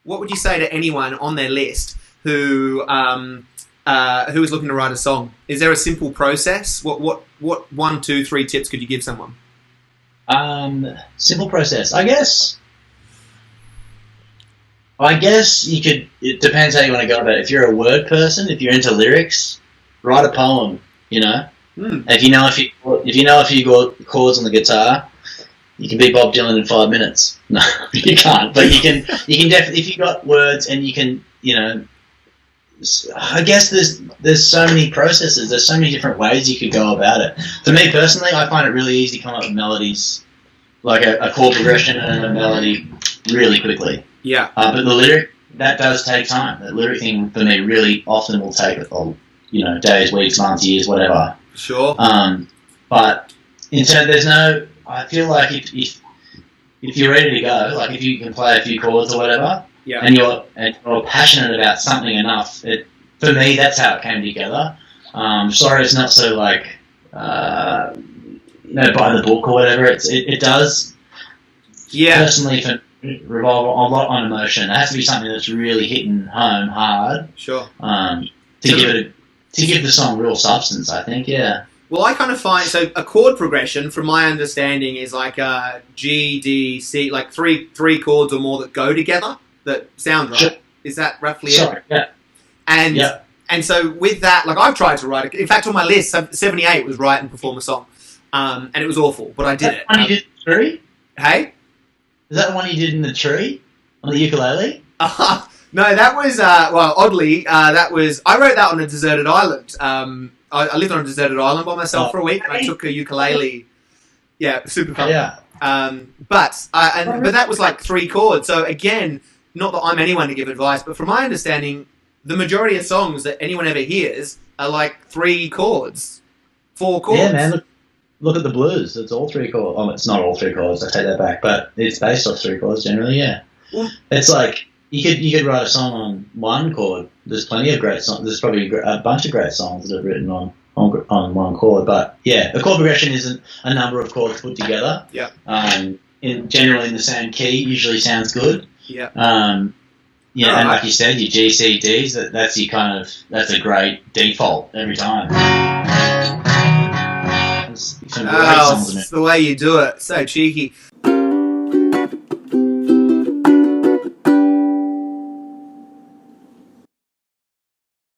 what would you say to anyone on their list who is looking to write a song? Is there a simple process? What 1, 2, 3 tips could you give someone? Simple process. I guess you could. It depends how you want to go about it. If you're a word person, if you're into lyrics, write a poem. You know, if you know a few chords on the guitar, you can be Bob Dylan in 5 minutes. No, you can't. But you can definitely, if you got words and you can, you know. I guess there's so many processes. There's so many different ways you could go about it. For me personally, I find it really easy to come up with melodies, like a chord progression and a melody, really quickly. Yeah. But the lyric, that does take time. The lyric thing for me really often will take, days, weeks, months, years, whatever. Sure. But in terms, I feel like if you're ready to go, like if you can play a few chords or whatever. Yeah. And you're passionate about something enough. For me, that's how it came together. Sorry, it's not so like by the book or whatever. It does. Yeah. Personally, for revolve a lot on emotion. It has to be something that's really hitting home hard. Sure. To give the song real substance, I think. Yeah. Well, I kind of find a chord progression, from my understanding, is like G, D, C, like three chords or more that go together. That sound right. Sure. Is that roughly it? Yeah. And so with that, like I've tried to write it. In fact, on my list, 78 was write and perform a song, and it was awful, but I did it. One you did in the tree? Hey, is that the one you did in the tree on the ukulele? No, that was oddly, that was I wrote that on a deserted island. I lived on a deserted island by myself for a week, and I took a ukulele. Yeah, super fun. Yeah. But that was like 3 chords. So again. Not that I'm anyone to give advice, but from my understanding, the majority of songs that anyone ever hears are like 3 chords, 4 chords. Yeah, man. Look at the blues. It's all 3 chords. Oh, it's not all 3 chords. I take that back. But it's based off 3 chords generally. Yeah. Well, it's like you could write a song on 1 chord. There's plenty of great songs. There's probably a bunch of great songs that are written on 1 chord. But yeah, the chord progression isn't a number of chords put together. Yeah. Generally in the same key usually sounds good. Yeah. And like you said, your G, C, Ds, that's a great default every time. It's the way you do it. So cheeky.